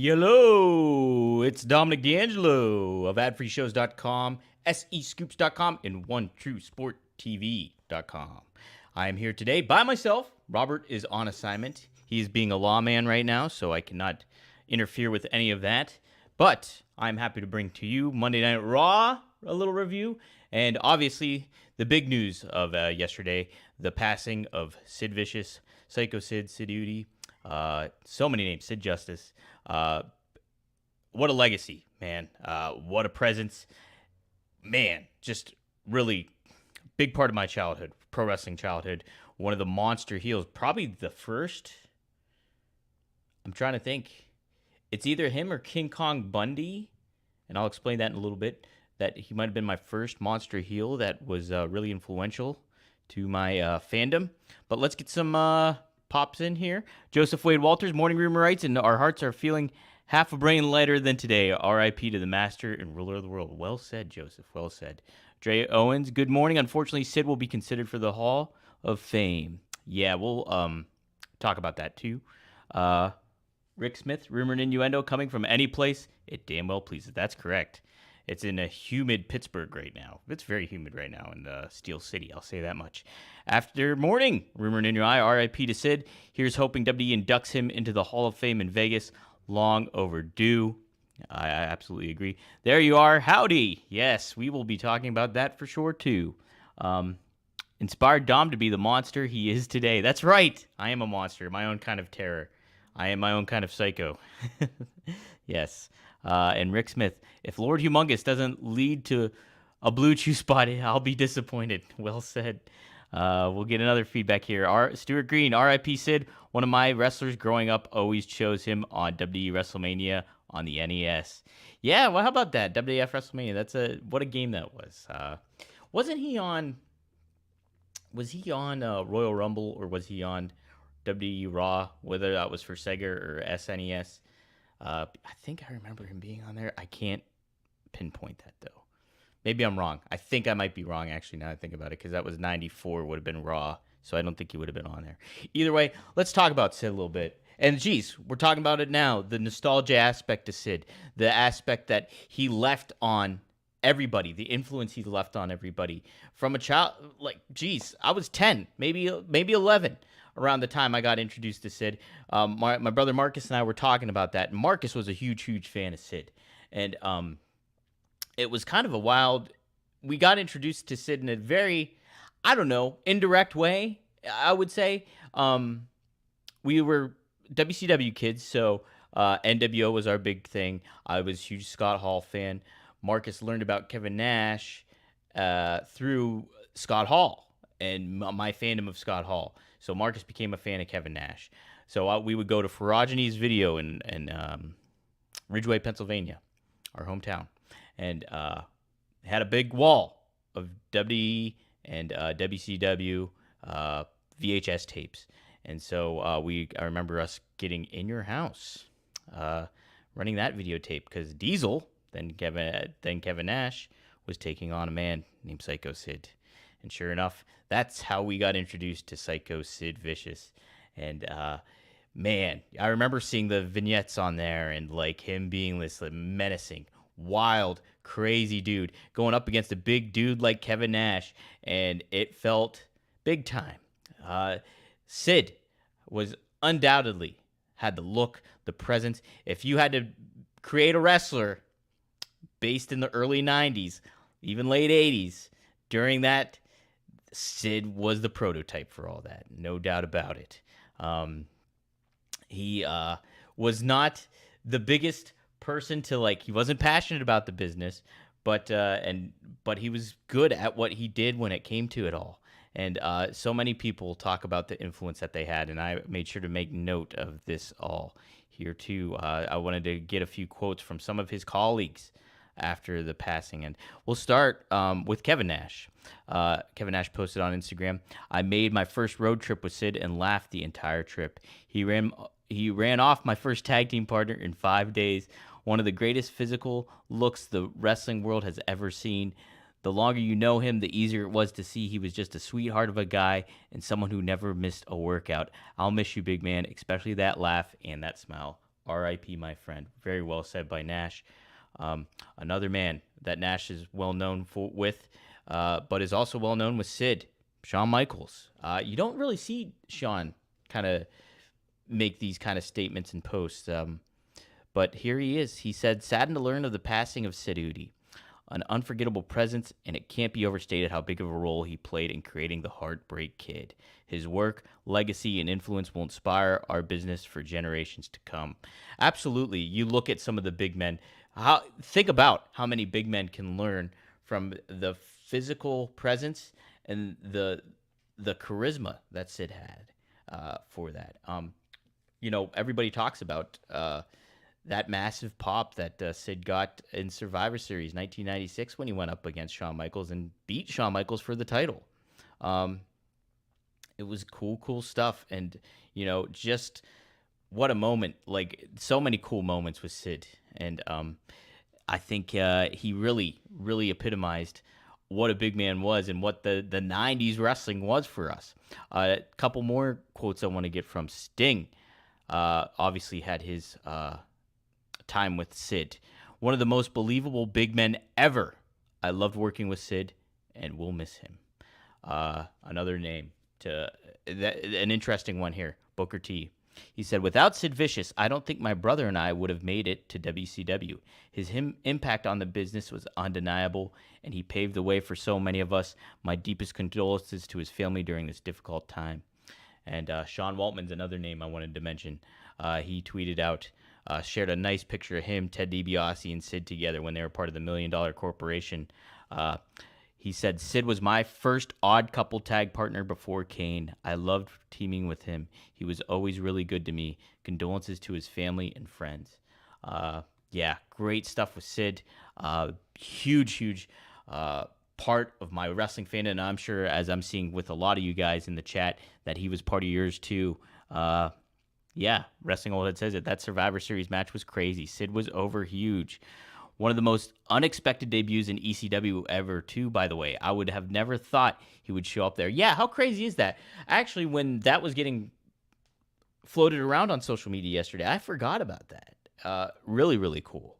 Hello, it's Dominic D'Angelo of adfreeshows.com, SEScoops.com, and OneTrueSportTV.com. I am here today by myself. Robert is on assignment. He is being a lawman right now, so I cannot interfere with any of that. But I'm happy to bring to you Monday Night Raw, a little review, and obviously the big news of yesterday, the passing of Sid Vicious, Psycho Sid, Sid Udy, so many names, Sid Justice. What a legacy, man. What a presence. Man, just really big part of my childhood, pro wrestling childhood. One of the monster heels, probably the first. I'm trying to think. It's either him or King Kong Bundy, and I'll explain that in a little bit, that he might have been my first monster heel that was really influential to my fandom. But let's get some pops in here. Joseph Wade Walters, Morning Rumor writes, and our hearts are feeling half a brain lighter than today. R.I.P. to the master and ruler of the world. Well said, Joseph. Well said. Dre Owens, good morning. Unfortunately, Sid will be considered for the Hall of Fame. Yeah, we'll talk about that too. Rick Smith, Rumor and Innuendo, coming from any place it damn well pleases. That's correct. It's in a humid Pittsburgh right now. It's very humid right now in Steel City, I'll say that much. After morning, Rumor and Innuendo, R.I.P. to Sid. Here's hoping WWE inducts him into the Hall of Fame in Vegas. Long overdue. I absolutely agree. There you are. Howdy. Yes, we will be talking about that for sure, too. Inspired Dom to be the monster he is today. That's right. I am a monster, my own kind of terror. I am my own kind of psycho. Yes. And Rick Smith, if Lord Humongous doesn't lead to a Blue Chew spot, I'll be disappointed. Well said. We'll get another feedback here. Stuart Green, R.I.P. Sid. One of my wrestlers growing up always chose him on WWE WrestleMania on the NES. Yeah, well, how about that? WWF WrestleMania. What a game that was. Wasn't he on? Was he on Royal Rumble or was he on WWE RAW? Whether that was for Sega or SNES. I think I remember him being on there. I can't pinpoint that though. Maybe I'm wrong. I think I might be wrong, actually, now I think about it, because that was 94, would have been Raw, so I don't think he would have been on there. Either way, let's talk about Sid a little bit. And, geez, we're talking about it now, the nostalgia aspect of Sid, the aspect that he left on everybody, the influence he left on everybody. From a child, like, geez, I was 10, maybe 11, around the time I got introduced to Sid. My brother Marcus and I were talking about that, and Marcus was a huge fan of Sid. And, it was kind of a wild, we got introduced to Sid in a very, I don't know, indirect way, I would say. We were WCW kids, so NWO was our big thing. I was a huge Scott Hall fan. Marcus learned about Kevin Nash through Scott Hall and my fandom of Scott Hall. So Marcus became a fan of Kevin Nash. So we would go to Ferragine's Video in Ridgeway, Pennsylvania, our hometown. And had a big wall of WWE and WCW VHS tapes. And so I remember us getting In Your House, running that videotape, because Diesel, then Kevin Nash, was taking on a man named Psycho Sid. And sure enough, that's how we got introduced to Psycho Sid Vicious. And man, I remember seeing the vignettes on there and like him being this menacing, wild, crazy dude going up against a big dude like Kevin Nash, and it felt big time. Sid was undoubtedly had the look, the presence. If you had to create a wrestler based in the early 90s, even late 80s, during that, Sid was the prototype for all that, no doubt about it. He was not the biggest person to he wasn't passionate about the business, but he was good at what he did when it came to it all. And so many people talk about the influence that they had, and I made sure to make note of this all here too. I wanted to get a few quotes from some of his colleagues after the passing, and we'll start with Kevin Nash. Kevin Nash posted on Instagram, "I made my first road trip with Sid and laughed the entire trip. He ran off my first tag team partner in 5 days. One of the greatest physical looks the wrestling world has ever seen. The longer you know him, the easier it was to see he was just a sweetheart of a guy and someone who never missed a workout. I'll miss you, big man, especially that laugh and that smile." R.I.P. my friend. Very well said by Nash. Another man that Nash is well known with, but is also well known with Sid, Shawn Michaels. You don't really see Shawn kind of make these kind of statements and posts. But here he is. He said, saddened to learn of the passing of Sid Udi, an unforgettable presence, and it can't be overstated how big of a role he played in creating the Heartbreak Kid. His work, legacy, and influence will inspire our business for generations to come. Absolutely. You look at some of the big men. Think about how many big men can learn from the physical presence and the charisma that Sid had for that. Everybody talks about that massive pop that Sid got in Survivor Series 1996 when he went up against Shawn Michaels and beat Shawn Michaels for the title. It was cool stuff. And, just what a moment. Like, so many cool moments with Sid. And I think he really, really epitomized what a big man was and what the 90s wrestling was for us. A couple more quotes I want to get from Sting. Obviously had his time with Sid. One of the most believable big men ever. I loved working with Sid, and we'll miss him. Another name an interesting one here, Booker T. He said, without Sid Vicious, I don't think my brother and I would have made it to WCW. His impact on the business was undeniable, and he paved the way for so many of us. My deepest condolences to his family during this difficult time. And Sean Waltman's another name I wanted to mention. He tweeted out, shared a nice picture of him, Ted DiBiase, and Sid together when they were part of the $1 Million Corporation. He said, Sid was my first odd couple tag partner before Kane. I loved teaming with him. He was always really good to me. Condolences to his family and friends. Yeah, great stuff with Sid. Huge part of my wrestling fan, and I'm sure, as I'm seeing with a lot of you guys in the chat, that he was part of yours too. Yeah, Wrestling Old Head says it. That Survivor Series match was crazy. Sid was over huge. One of the most unexpected debuts in ECW ever, too, by the way. I would have never thought he would show up there. Yeah, how crazy is that? Actually, when that was getting floated around on social media yesterday, I forgot about that. Really, really cool.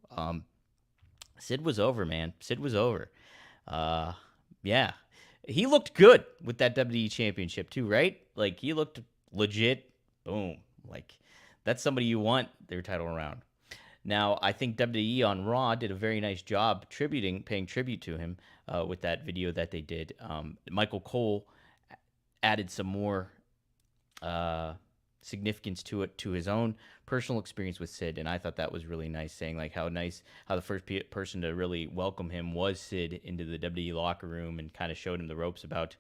Sid was over, man. Sid was over. Yeah. He looked good with that WWE Championship, too, right? Like, he looked legit. Boom. Like, that's somebody you want their title around. Now, I think WWE on Raw did a very nice job paying tribute to him with that video that they did. Michael Cole added some more significance to it, to his own personal experience with Sid, and I thought that was really nice, saying like how the first person to really welcome him was Sid into the WWE locker room and kind of showed him the ropes about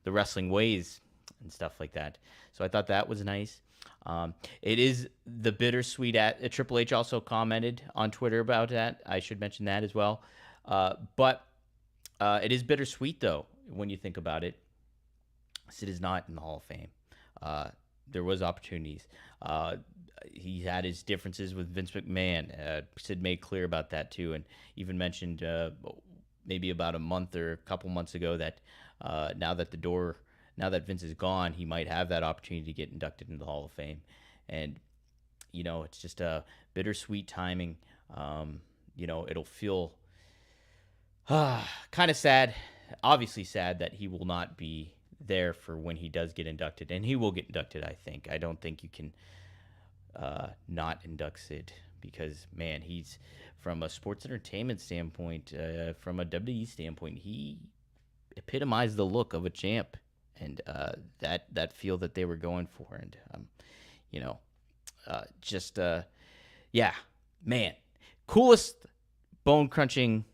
the wrestling ways and stuff like that. So I thought that was nice. It is the bittersweet. Triple H also commented on Twitter about that. I should mention that as well. But it is bittersweet, though, when you think about it. Sid is not in the Hall of Fame. There was opportunities. He had his differences with Vince McMahon. Sid made clear about that, too, and even mentioned maybe about a month or a couple months ago that now that Vince is gone, he might have that opportunity to get inducted into the Hall of Fame. And, it's just a bittersweet timing. It'll feel kind of sad, obviously sad that he will not be there for when he does get inducted. And he will get inducted, I think. I don't think you can not induct Sid because, man, he's, from a sports entertainment standpoint, from a WWE standpoint, he epitomized the look of a champ. And that feel that they were going for, and yeah, man, coolest bone crunching.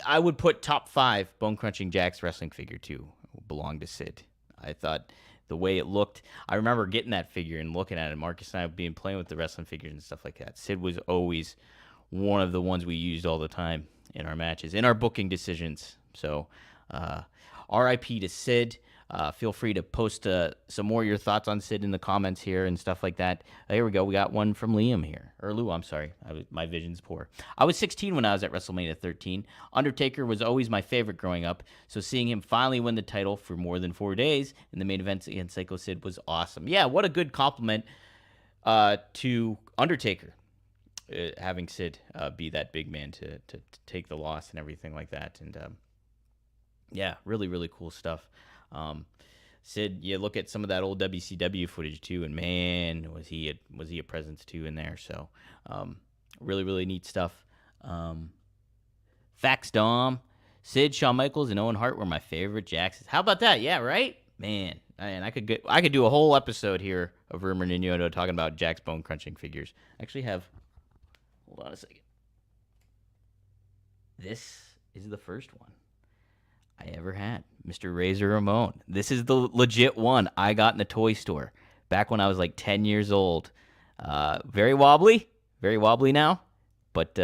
I would put top 5 bone crunching Jax wrestling figure too belonged to Sid. I thought the way it looked. I remember getting that figure and looking at it. Marcus and I playing with the wrestling figures and stuff like that. Sid was always one of the ones we used all the time in our matches, in our booking decisions. So, R.I.P. to Sid. Feel free to post some more of your thoughts on Sid in the comments here and stuff like that. Here we go. We got one from Liam here. Or Lou, I'm sorry. My vision's poor. I was 16 when I was at WrestleMania 13. Undertaker was always my favorite growing up, so seeing him finally win the title for more than 4 days in the main event against Psycho Sid was awesome. Yeah, what a good compliment to Undertaker. having Sid be that big man to take the loss and everything like that. And yeah, really, really cool stuff. Sid, you look at some of that old WCW footage too, and man, was he a presence too in there. So really, really neat stuff. Facts, Dom. Sid, Shawn Michaels, and Owen Hart were my favorite Jacksons. How about that? Yeah, right? Man, I could do a whole episode here of Rumor and Innuendo talking about Jack's bone crunching figures. I actually have. Hold on a second. This is the first one I ever had, Mr. Razor Ramon. This is the legit one I got in a toy store back when I was like 10 years old. Very wobbly now, but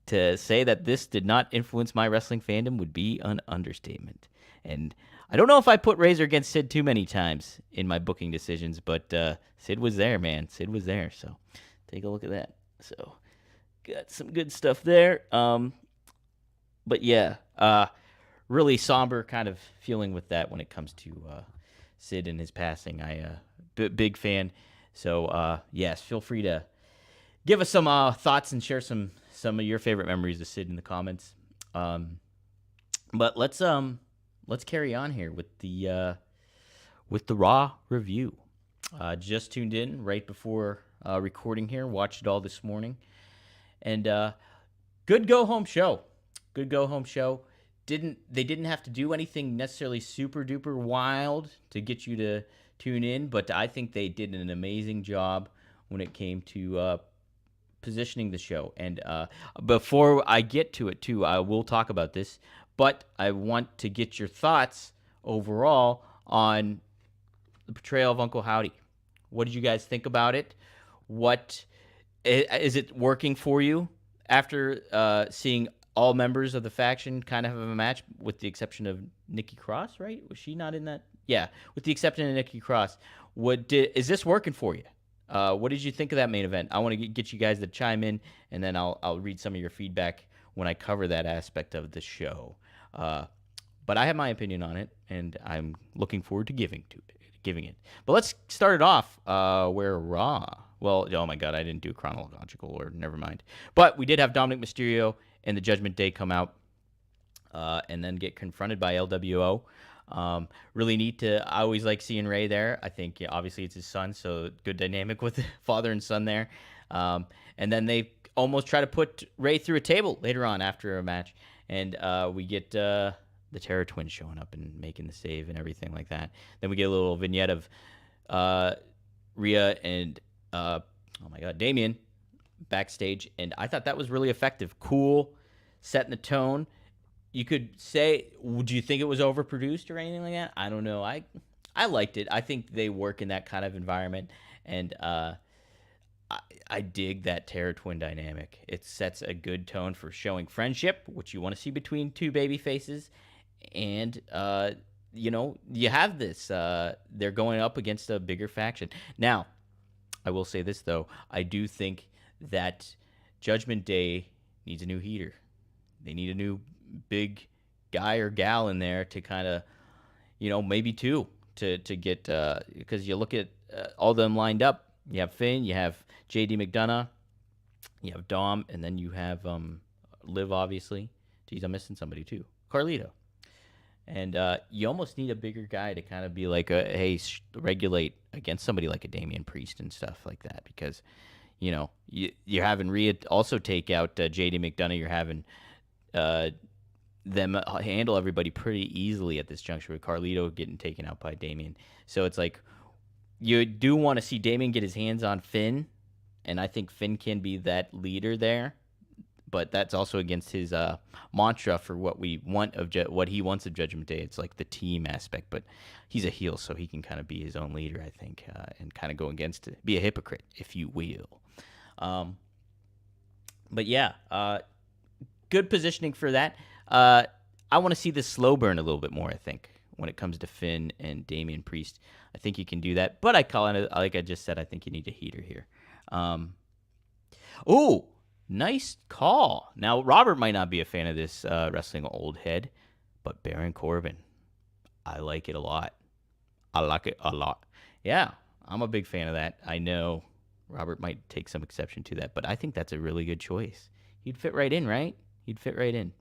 to say that this did not influence my wrestling fandom would be an understatement. And I don't know if I put Razor against Sid too many times in my booking decisions, but Sid was there, man. Sid was there. So take a look at that. So got some good stuff there. But yeah, really somber kind of feeling with that when it comes to Sid and his passing. Big fan. So yes, feel free to give us some thoughts and share some of your favorite memories of Sid in the comments. But let's carry on here with the Raw review. Just tuned in right before recording here. Watched it all this morning, and good go home show. Good go home show. They didn't have to do anything necessarily super duper wild to get you to tune in, but I think they did an amazing job when it came to positioning the show. And before I get to it too, I will talk about this, but I want to get your thoughts overall on the portrayal of Uncle Howdy. What did you guys think about it? What is it working for you after seeing all members of the faction kind of have a match, with the exception of Nikki Cross, right? Was she not in that? Yeah, with the exception of Nikki Cross. Is this working for you? What did you think of that main event? I want to get you guys to chime in, and then I'll read some of your feedback when I cover that aspect of the show. But I have my opinion on it, and I'm looking forward to giving it. But let's start it off where Raw. Well, oh my God, I didn't do chronological order. Never mind. But we did have Dominic Mysterio and the Judgment Day come out and then get confronted by LWO. Really neat I always like seeing Ray there. I think obviously it's his son, so good dynamic with father and son there. And then they almost try to put Ray through a table later on after a match. And we get the Terror Twins showing up and making the save and everything like that. Then we get a little vignette of Rhea and Damien backstage, and I thought that was really effective. Cool, setting the tone. You could say, would you think it was overproduced or anything like that? I don't know. I liked it. I think they work in that kind of environment, and I dig that Terror Twin dynamic. It sets a good tone for showing friendship, which you want to see between two baby faces, and you have this. They're going up against a bigger faction. Now, I will say this though. I do think that Judgment Day needs a new heater. They need a new big guy or gal in there to kind of, maybe two to get, because you look at all of them lined up. You have Finn, you have JD McDonough, you have Dom, and then you have Liv, obviously. Geez, I'm missing somebody too. Carlito. And you almost need a bigger guy to kind of be like, regulate against somebody like a Damian Priest and stuff like that, because you're having Rhea also take out JD McDonough. You're having them handle everybody pretty easily at this juncture, with Carlito getting taken out by Damian. So it's like, you do want to see Damian get his hands on Finn, and I think Finn can be that leader there. But that's also against his mantra for what we want of what he wants of Judgment Day. It's like the team aspect, but he's a heel, so he can kind of be his own leader, I think, and kind of go against it, be a hypocrite, if you will. But yeah, good positioning for that. I want to see this slow burn a little bit more, I think, when it comes to Finn and Damian Priest. I think you can do that, but I call it, like I just said, I think you need a heater here. Nice call. Now, Robert might not be a fan of this wrestling old head, but Baron Corbin, I like it a lot. I like it a lot. Yeah, I'm a big fan of that. I know Robert might take some exception to that, but I think that's a really good choice. He'd fit right in, right? He'd fit right in.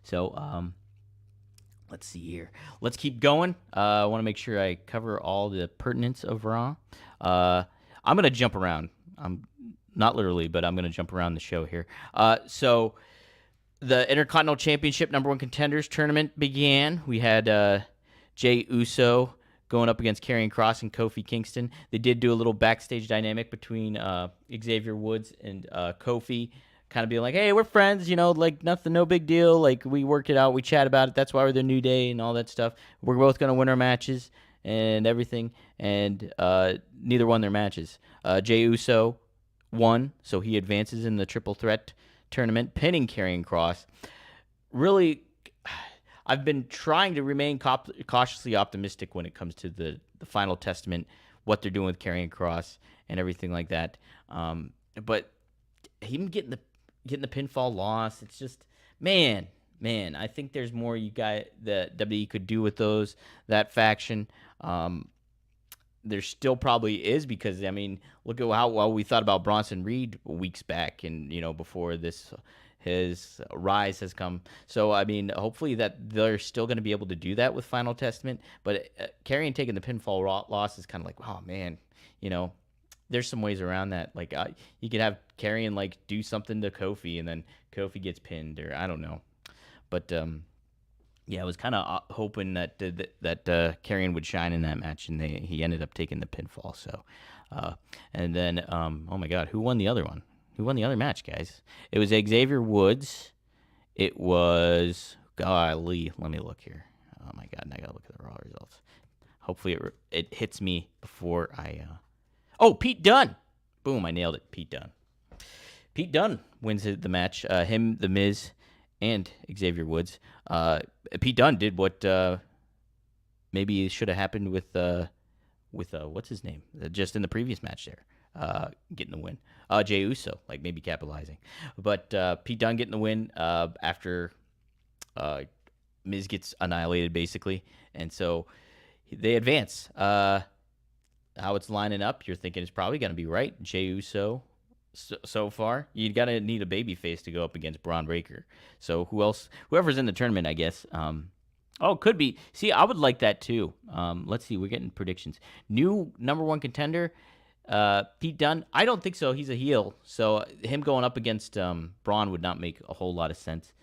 So, let's see here. Let's keep going. I want to make sure I cover all the pertinence of Raw. I'm going to jump around. I'm not literally, but I'm going to jump around the show here. So the Intercontinental Championship number one contenders tournament began. We had Jey Uso going up against Karrion Kross and Kofi Kingston. They did do a little backstage dynamic between Xavier Woods and Kofi, kind of being like, hey, we're friends, like nothing, no big deal. Like, we worked it out, we chat about it. That's why we're the New Day and all that stuff. We're both going to win our matches and everything. And neither won their matches. Jey Uso won, so he advances in the triple threat tournament, pinning Karrion Kross. Really, I've been trying to remain cautiously optimistic when it comes to the Final Testament, what they're doing with Karrion Kross and everything like that. But him getting the pinfall loss, it's just, man, I think there's more the WWE could do with that faction. There still probably is, because look at how well we thought about Bronson Reed weeks back, and before his rise has come. So hopefully that they're still going to be able to do that with Final Testament. But Karrion taking the pinfall loss is kind of like, oh man, there's some ways around that. Like, you could have Karrion do something to Kofi, and then Kofi gets pinned, or I don't know. But yeah, I was kind of hoping that Karrion would shine in that match, and he ended up taking the pinfall. So, and then oh my God, who won the other one? Who won the other match, guys? It was Xavier Woods. It was, golly, let me look here. Oh my God, I gotta look at the Raw results. Hopefully it hits me before I. Oh, Pete Dunne. Boom, I nailed it. Pete Dunne. Pete Dunne wins the match. Him, The Miz, and Xavier Woods. Pete Dunne did what maybe should have happened with what's his name? Just in the previous match there. Getting the win. Jey Uso, maybe capitalizing. But Pete Dunne getting the win after Miz gets annihilated, basically. And so they advance. How it's lining up, you're thinking it's probably going to be right. Jey Uso, so far, you got to need a babyface to go up against Braun Breaker. So who else? Whoever's in the tournament, I guess. Could be. See, I would like that too. Let's see. We're getting predictions. New number one contender, Pete Dunne. I don't think so. He's a heel, so him going up against Braun would not make a whole lot of sense.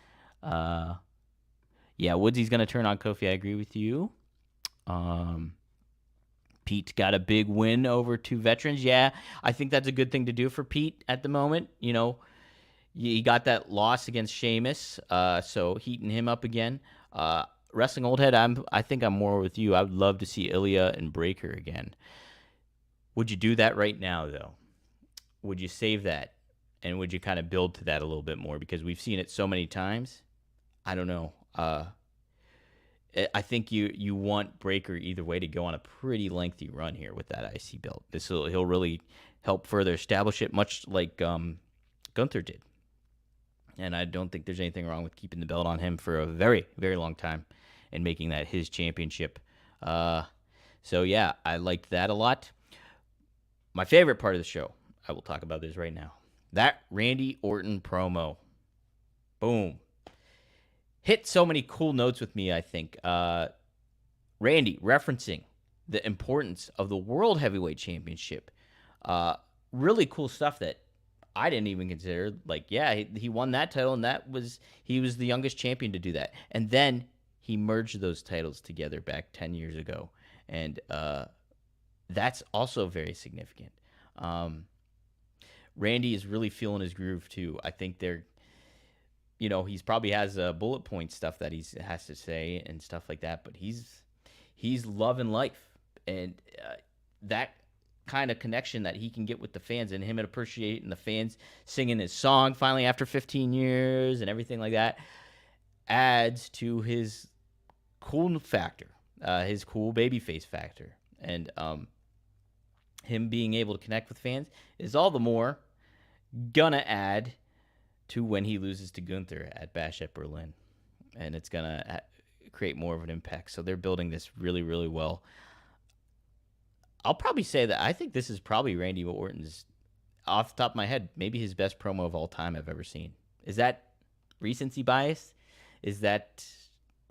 Yeah, Woodsy's going to turn on Kofi. I agree with you. Pete got a big win over two veterans. Yeah, I think that's a good thing to do for Pete at the moment. He got that loss against Sheamus, so heating him up again. Wrestling Old Head, I think I'm more with you. I would love to see Ilya and Breaker again. Would you do that right now, though? Would you save that? And would you kind of build to that a little bit more? Because we've seen it so many times. I don't know. I think you want Breaker either way to go on a pretty lengthy run here with that IC belt. He'll really help further establish it, much like Gunther did. And I don't think there's anything wrong with keeping the belt on him for a very, very long time and making that his championship. So yeah, I liked that a lot. My favorite part of the show, I will talk about this right now. That Randy Orton promo. Boom. Hit so many cool notes with me, I think. Randy referencing the importance of the World Heavyweight Championship. Really cool stuff that I didn't even consider. He won that title, and he was the youngest champion to do that. And then he merged those titles together back 10 years ago. And that's also very significant. Randy is really feeling his groove, too. I think he's probably has bullet point stuff that he has to say and stuff like that, but he's loving life, and that kind of connection that he can get with the fans, and him appreciating the fans singing his song finally after 15 years and everything like that, adds to his cool factor, his cool babyface factor, and him being able to connect with fans is all the more gonna add to when he loses to Gunther at Bash at Berlin. And it's going to create more of an impact. So they're building this really, really well. I'll probably say that I think this is probably Randy Orton's, off the top of my head, maybe his best promo of all time I've ever seen. Is that recency bias? Is that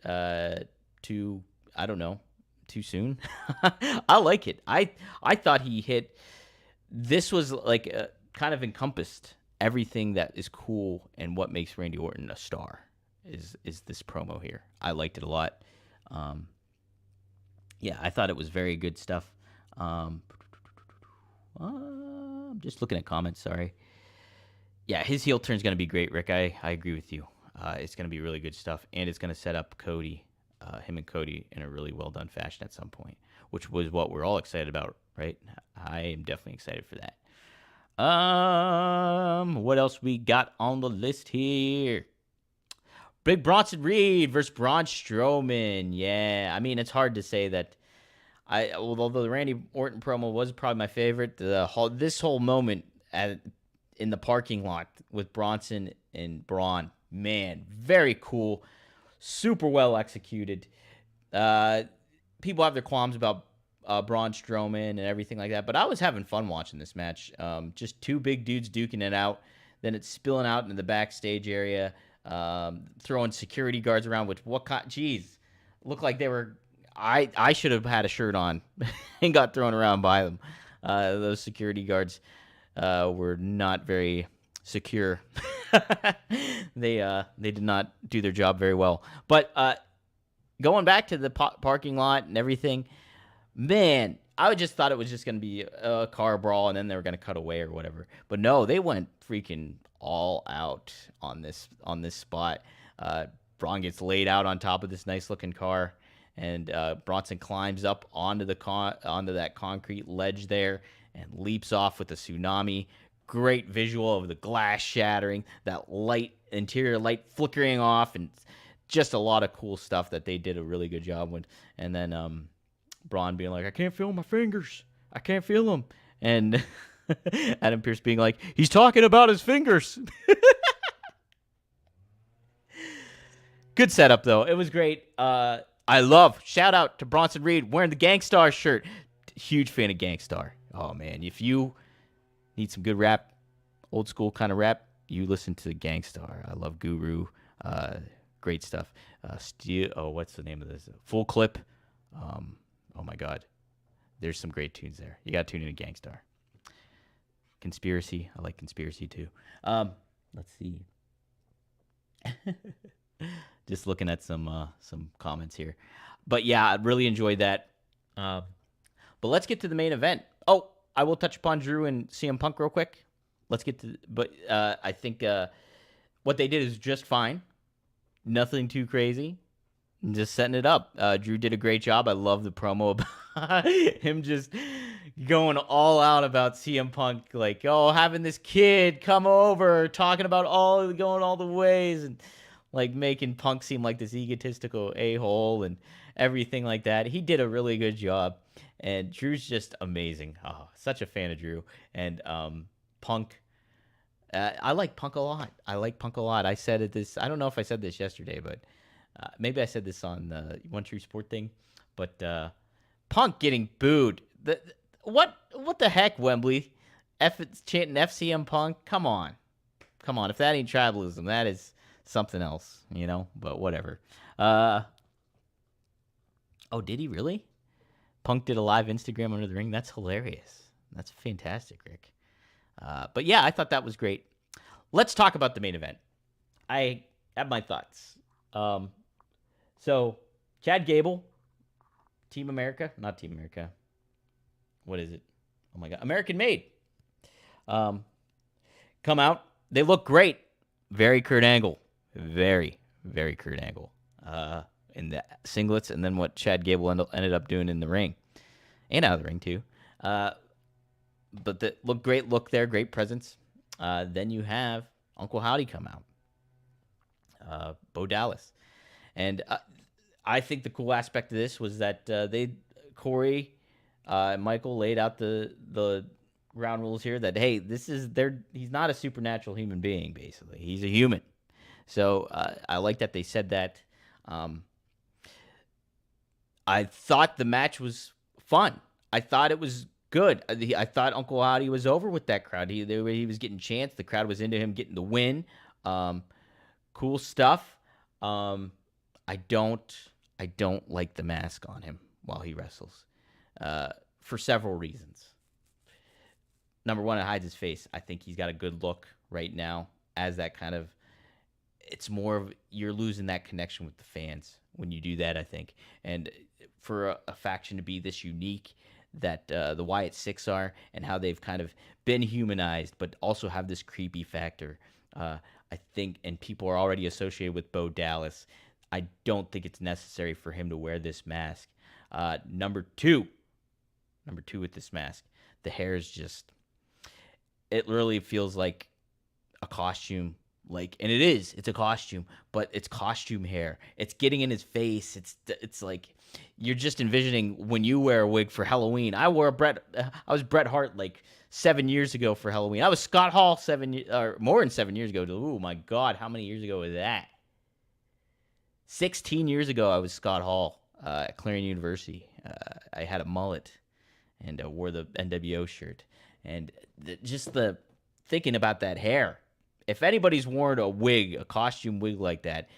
uh, too, I don't know, too soon? I like it. I thought he hit, this was like kind of encompassed everything that is cool and what makes Randy Orton a star is this promo here. I liked it a lot. Um, yeah, I thought it was very good stuff. I'm just looking at comments. Sorry. Yeah, his heel turn's going to be great, Rick. I agree with you. It's going to be really good stuff, and it's going to set up Cody, him and Cody, in a really well done fashion at some point, which was what we're all excited about, right? I am definitely excited for that. What else we got on the list here? Big Bronson Reed versus Braun Strowman. Yeah, I mean, it's hard to say that. Although the Randy Orton promo was probably my favorite, this whole moment in the parking lot with Bronson and Braun, man, very cool, super well executed. People have their qualms about Braun Strowman and everything like that, but I was having fun watching this match. Just two big dudes duking it out, then it's spilling out into the backstage area, throwing security guards around. Which geez, looked like they were. I should have had a shirt on and got thrown around by them. Those security guards were not very secure. They did not do their job very well. But going back to the parking lot and everything, man, I just thought it was just going to be a car brawl and then they were going to cut away or whatever. But no, they went freaking all out on this spot. Braun gets laid out on top of this nice looking car. And Bronson climbs up onto that concrete ledge there and leaps off with a tsunami. Great visual of the glass shattering, that interior light flickering off, and just a lot of cool stuff that they did a really good job with. And then Braun being like, "I can't feel my fingers. I can't feel them." And Adam Pearce being like, "He's talking about his fingers." Good setup, though. It was great. Shout out to Bronson Reed wearing the Gangstar shirt. Huge fan of Gangstar. Oh, man. If you need some good rap, old school kind of rap, you listen to Gangstar. I love Guru. Great stuff. What's the name of this? Full Clip. Oh, my God. There's some great tunes there. You got to tune in to Gangstar. Conspiracy. I like Conspiracy, too. Let's see. Just looking at some comments here. But yeah, I really enjoyed that. But let's get to the main event. Oh, I will touch upon Drew and CM Punk real quick. I think what they did is just fine. Nothing too crazy. Just setting it up. Drew did a great job. I love the promo about him just going all out about CM Punk. Like, having this kid come over, talking about going all the ways, and like making Punk seem like this egotistical a-hole and everything like that. He did a really good job. And Drew's just amazing. Oh, such a fan of Drew. And Punk, I like Punk a lot. I said I don't know if I said this yesterday, but maybe I said this on the One True Sport thing. But Punk getting booed. What the heck, Wembley? Chanting FCM Punk? Come on. If that ain't tribalism, that is something else, but whatever. Did he really? Punk did a live Instagram under the ring. That's hilarious. That's fantastic, Rick. But yeah, I thought that was great. Let's talk about the main event. I have my thoughts. So Chad Gable, Team America, not Team America. What is it? Oh my God, American Made. Come out. They look great. Very Kurt Angle. Very, very Kurt Angle in the singlets, and then what Chad Gable ended up doing in the ring and out of the ring too. But the great look there, great presence. Then you have Uncle Howdy come out, Bo Dallas, and I think the cool aspect of this was that Corey and Michael laid out the ground rules here that hey, he's not a supernatural human being. Basically, he's a human. So I like that they said that. I thought the match was fun. I thought it was good. I thought Uncle Howdy was over with that crowd. He was getting chants. The crowd was into him getting the win. Cool stuff. I don't like the mask on him while he wrestles, for several reasons. Number one, it hides his face. I think he's got a good look right now as that kind of. It's more of you're losing that connection with the fans when you do that, I think. And for a faction to be this unique that the Wyatt Six are, and how they've kind of been humanized, but also have this creepy factor, I think, and people are already associated with Bo Dallas. I don't think it's necessary for him to wear this mask. Number two with this mask, the hair is just, it literally feels like a costume. And it's a costume, but it's costume hair. It's getting in his face. It's like you're just envisioning when you wear a wig for Halloween. I was Bret Hart 7 years ago for Halloween. I was Scott Hall more than 7 years ago. Oh my God, how many years ago was that? 16 years ago, I was Scott Hall at Clarion University. I had a mullet and wore the NWO shirt, and just the thinking about that hair. If anybody's worn a costume wig like that,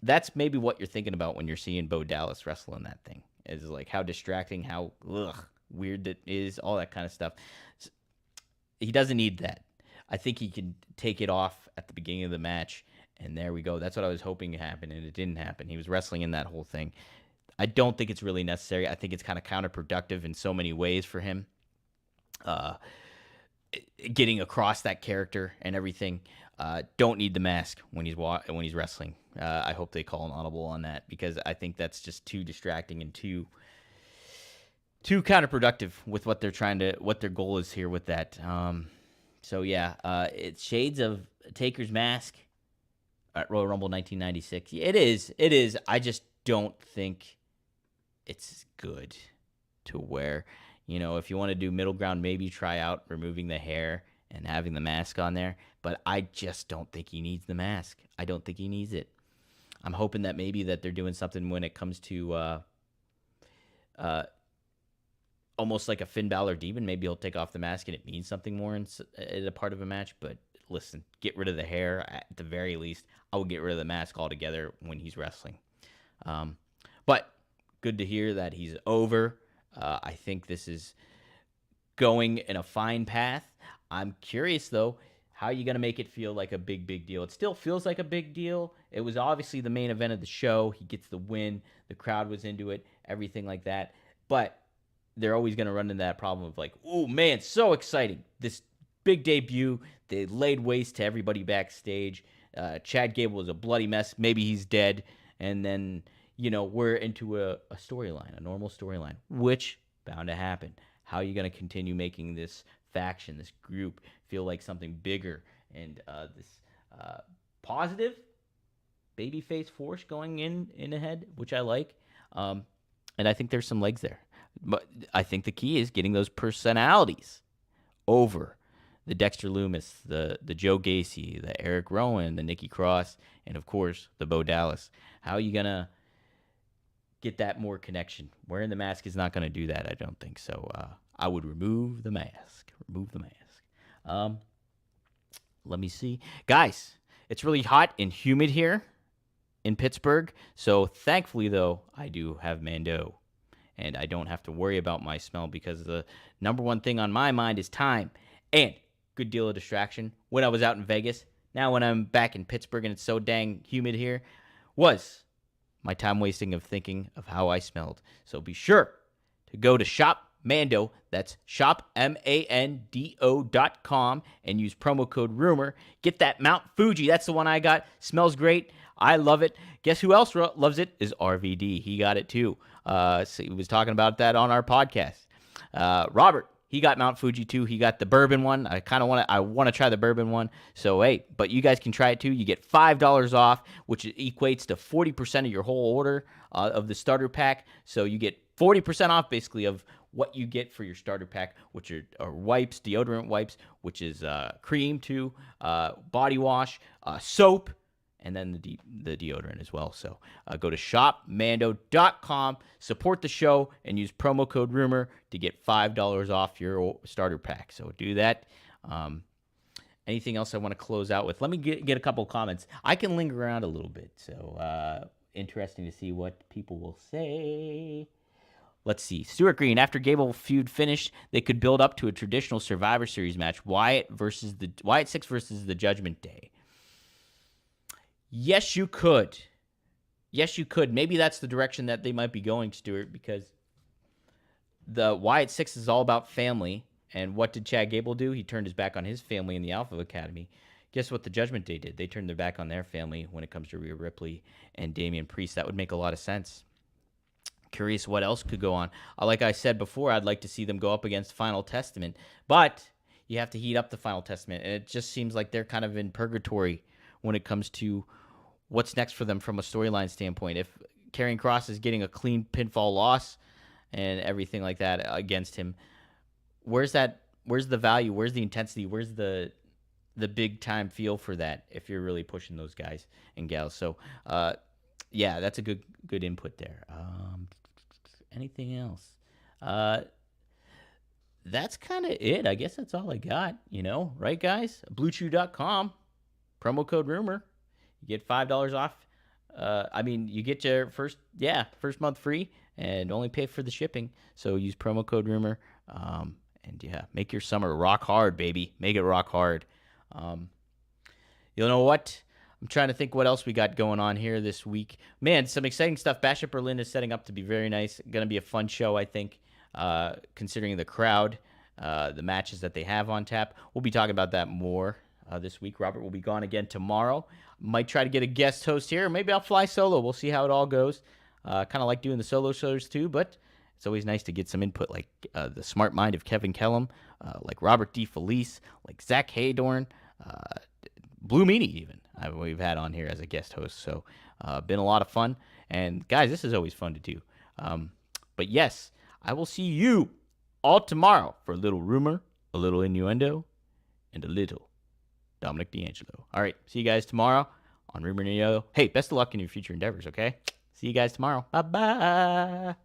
that's maybe what you're thinking about when you're seeing Bo Dallas wrestle in that thing. Is like how distracting, how weird it is, all that kind of stuff. He doesn't need that. I think he can take it off at the beginning of the match, and there we go. That's what I was hoping to happen, and it didn't happen. He was wrestling in that whole thing. I don't think it's really necessary. I think it's kind of counterproductive in so many ways for him. Getting across that character and everything. Don't need the mask when he's wrestling. I hope they call an audible on that, because I think that's just too distracting and too counterproductive with what their goal is here with that. So yeah, it's shades of Taker's mask at Royal Rumble 1996. It is. I just don't think it's good to wear. If you want to do middle ground, maybe try out removing the hair and having the mask on there. But I just don't think he needs the mask. I don't think he needs it. I'm hoping that maybe that they're doing something when it comes to almost like a Finn Balor demon. Maybe he'll take off the mask and it means something more in a part of a match. But listen, get rid of the hair at the very least. I will get rid of the mask altogether when he's wrestling. But good to hear that he's over. I think this is going in a fine path. I'm curious, though, how are you going to make it feel like a big deal? It still feels like a big deal. It was obviously the main event of the show. He gets the win. The crowd was into it, everything like that. But they're always going to run into that problem of oh, man, so exciting. This big debut. They laid waste to everybody backstage. Chad Gable was a bloody mess. Maybe he's dead. And then we're into a storyline, a normal storyline, which bound to happen. How are you going to continue making this faction, this group, feel like something bigger and this positive babyface force going in ahead, which I like. And I think there's some legs there. But I think the key is getting those personalities over. The Dexter Lumis, the Joe Gacy, the Eric Rowan, the Nikki Cross, and of course, the Bo Dallas. How are you going to get that more connection? Wearing the mask is not going to do that, I don't think. So I would remove the mask. Let me see. Guys, it's really hot and humid here in Pittsburgh. So thankfully, though, I do have Mando. And I don't have to worry about my smell, because the number one thing on my mind is time and good deal of distraction when I was out in Vegas. Now when I'm back in Pittsburgh and it's so dang humid here, was my time wasting of thinking of how I smelled. So be sure to go to Shop Mando, that's shopmando.com, and use promo code RUMOR. Get that Mount Fuji. That's the one I got. Smells great. I love it. Guess who else loves it? Is RVD. He got it too. So he was talking about that on our podcast. Robert, he got Mount Fuji too. He got the bourbon one. I want to try the bourbon one. So hey, but you guys can try it too. You get $5 off, which equates to 40% of your whole order of the starter pack. So you get 40% off basically of what you get for your starter pack, which are wipes, deodorant wipes, which is cream too, body wash, soap, and then the deodorant as well. So go to shopmando.com, support the show, and use promo code Rumor to get $5 off your starter pack. So do that. Anything else I want to close out with? Let me get a couple comments. I can linger around a little bit, so interesting to see what people will say. Let's see. Stuart Green, after Gable feud finished, they could build up to a traditional Survivor Series match, Wyatt 6 versus the Judgment Day. Yes, you could. Yes, you could. Maybe that's the direction that they might be going, Stuart, because the Wyatt 6 is all about family. And what did Chad Gable do? He turned his back on his family in the Alpha Academy. Guess what the Judgment Day did? They turned their back on their family when it comes to Rhea Ripley and Damian Priest. That would make a lot of sense. Curious what else could go on. Like I said before, I'd like to see them go up against Final Testament. But you have to heat up the Final Testament. And it just seems like they're kind of in purgatory when it comes to what's next for them from a storyline standpoint. If Karrion Kross is getting a clean pinfall loss and everything like that against him, where's the value? Where's the intensity? Where's the big time feel for that if you're really pushing those guys and gals? So, yeah, that's a good input there. Anything else? That's kind of it. I guess that's all I got, right, guys? BlueChew.com, promo code Rumor. You get $5 off. You get your first month free and only pay for the shipping. So use promo code Rumor. And yeah, make your summer rock hard, baby. Make it rock hard. You know what? I'm trying to think what else we got going on here this week. Man, some exciting stuff. Bash at Berlin is setting up to be very nice. Going to be a fun show, I think, considering the crowd, the matches that they have on tap. We'll be talking about that more this week. Robert will be gone again tomorrow. Might try to get a guest host here. Maybe I'll fly solo. We'll see how it all goes. Kind of like doing the solo shows too, but it's always nice to get some input, like the smart mind of Kevin Kellum, like Robert D. Felice, like Zach Haydorn, Blue Meanie even, we've had on here as a guest host. So been a lot of fun. And guys, this is always fun to do. But yes, I will see you all tomorrow for a little Rumor, a little Innuendo, and a little Dominic D'Angelo. All right, see you guys tomorrow on Rumor and Innuendo. Hey, best of luck in your future endeavors, okay? See you guys tomorrow. Bye-bye.